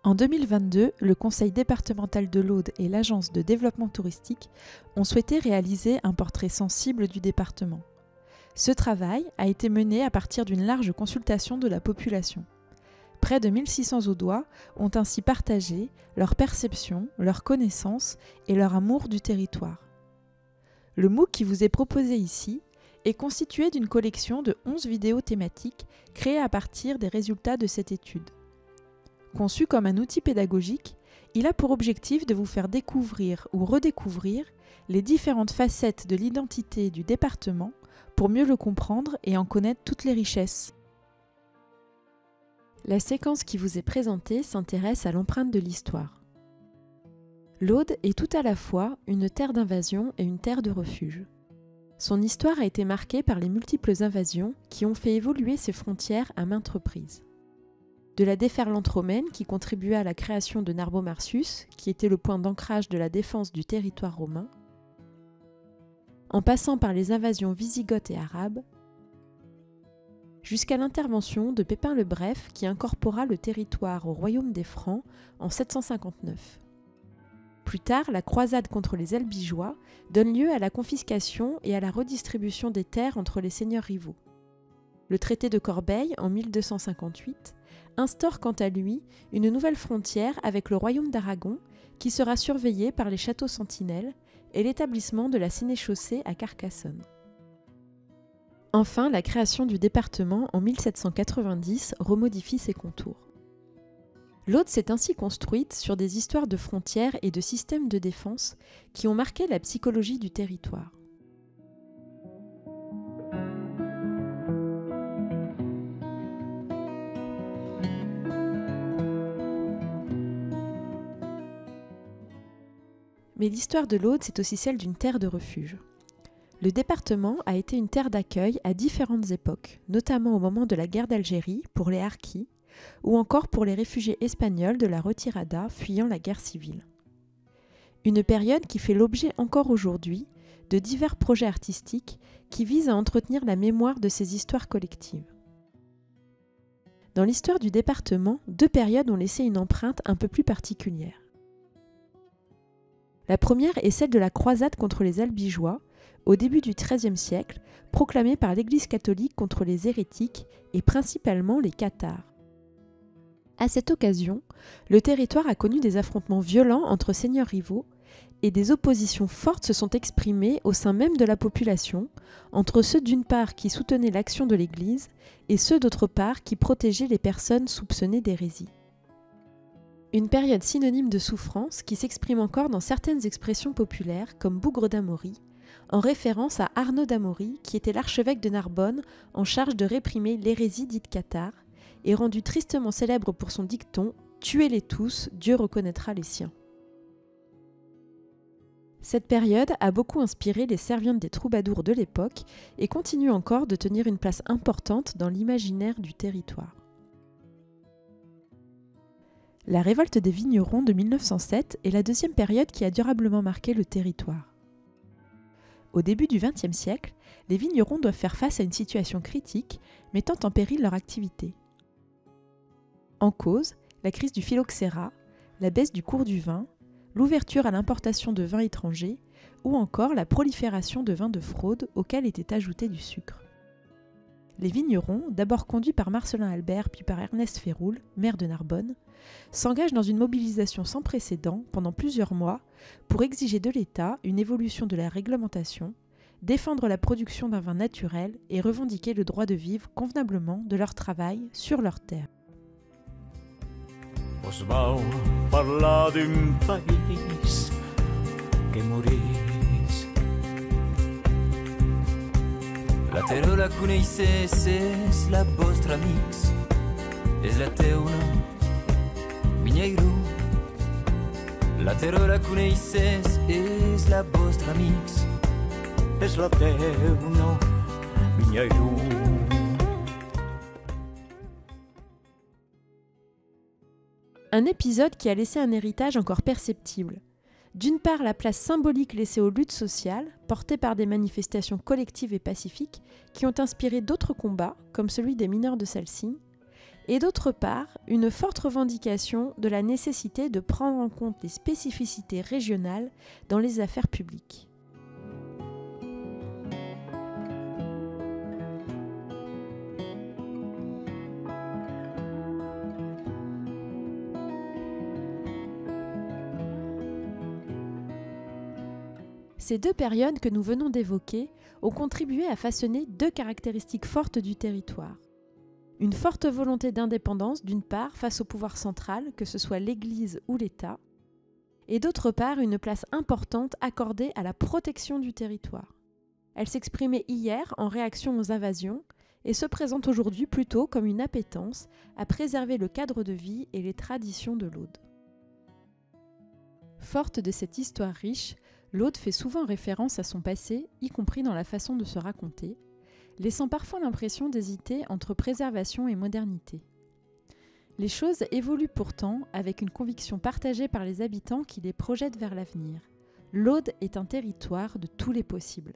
En 2022, le Conseil départemental de l'Aude et l'Agence de développement touristique ont souhaité réaliser un portrait sensible du département. Ce travail a été mené à partir d'une large consultation de la population. Près de 1600 Audois ont ainsi partagé leur perception, leur connaissance et leur amour du territoire. Le MOOC qui vous est proposé ici est constitué d'une collection de 11 vidéos thématiques créées à partir des résultats de cette étude. Conçu comme un outil pédagogique, il a pour objectif de vous faire découvrir ou redécouvrir les différentes facettes de l'identité du département pour mieux le comprendre et en connaître toutes les richesses. La séquence qui vous est présentée s'intéresse à l'empreinte de l'histoire. L'Aude est tout à la fois une terre d'invasion et une terre de refuge. Son histoire a été marquée par les multiples invasions qui ont fait évoluer ses frontières à maintes reprises. De la déferlante romaine qui contribua à la création de Narbo-Marcius, qui était le point d'ancrage de la défense du territoire romain, en passant par les invasions wisigothes et arabes, jusqu'à l'intervention de Pépin le Bref qui incorpora le territoire au royaume des Francs en 759. Plus tard, la croisade contre les Albigeois donne lieu à la confiscation et à la redistribution des terres entre les seigneurs rivaux. Le traité de Corbeil, en 1258, instaure quant à lui une nouvelle frontière avec le royaume d'Aragon qui sera surveillé par les châteaux sentinelles et l'établissement de la sénéchaussée à Carcassonne. Enfin, la création du département en 1790 remodifie ses contours. L'Aude s'est ainsi construite sur des histoires de frontières et de systèmes de défense qui ont marqué la psychologie du territoire. Mais l'histoire de l'Aude, c'est aussi celle d'une terre de refuge. Le département a été une terre d'accueil à différentes époques, notamment au moment de la guerre d'Algérie pour les harkis, ou encore pour les réfugiés espagnols de la Retirada fuyant la guerre civile. Une période qui fait l'objet encore aujourd'hui de divers projets artistiques qui visent à entretenir la mémoire de ces histoires collectives. Dans l'histoire du département, deux périodes ont laissé une empreinte un peu plus particulière. La première est celle de la croisade contre les Albigeois, au début du XIIIe siècle, proclamée par l'Église catholique contre les hérétiques et principalement les cathares. À cette occasion, le territoire a connu des affrontements violents entre seigneurs rivaux et des oppositions fortes se sont exprimées au sein même de la population, entre ceux d'une part qui soutenaient l'action de l'Église et ceux d'autre part qui protégeaient les personnes soupçonnées d'hérésie. Une période synonyme de souffrance qui s'exprime encore dans certaines expressions populaires comme bougre d'Amaury, en référence à Arnaud d'Amaury qui était l'archevêque de Narbonne en charge de réprimer l'hérésie dite cathare et rendu tristement célèbre pour son dicton « Tuez-les tous, Dieu reconnaîtra les siens ». Cette période a beaucoup inspiré les servientes des troubadours de l'époque et continue encore de tenir une place importante dans l'imaginaire du territoire. La révolte des vignerons de 1907 est la deuxième période qui a durablement marqué le territoire. Au début du XXe siècle, les vignerons doivent faire face à une situation critique, mettant en péril leur activité. En cause, la crise du phylloxéra, la baisse du cours du vin, l'ouverture à l'importation de vins étrangers ou encore la prolifération de vins de fraude auxquels était ajouté du sucre. Les vignerons, d'abord conduits par Marcellin Albert puis par Ernest Féroul, maire de Narbonne, s'engagent dans une mobilisation sans précédent pendant plusieurs mois pour exiger de l'État une évolution de la réglementation, défendre la production d'un vin naturel et revendiquer le droit de vivre convenablement de leur travail sur leur terre. Us vau parlar d'un país que morís. La terra la coneixes, és la vostra amics, és la teua, vinyeiro. La terra la coneixes, és la vostra amics, és la teua, vinyeiro. Un épisode qui a laissé un héritage encore perceptible. D'une part, la place symbolique laissée aux luttes sociales, portées par des manifestations collectives et pacifiques, qui ont inspiré d'autres combats, comme celui des mineurs de Salsigne, et d'autre part, une forte revendication de la nécessité de prendre en compte les spécificités régionales dans les affaires publiques. Ces deux périodes que nous venons d'évoquer ont contribué à façonner deux caractéristiques fortes du territoire. Une forte volonté d'indépendance d'une part face au pouvoir central, que ce soit l'Église ou l'État, et d'autre part une place importante accordée à la protection du territoire. Elle s'exprimait hier en réaction aux invasions et se présente aujourd'hui plutôt comme une appétence à préserver le cadre de vie et les traditions de l'Aude. Forte de cette histoire riche, l'Aude fait souvent référence à son passé, y compris dans la façon de se raconter, laissant parfois l'impression d'hésiter entre préservation et modernité. Les choses évoluent pourtant avec une conviction partagée par les habitants qui les projettent vers l'avenir. L'Aude est un territoire de tous les possibles.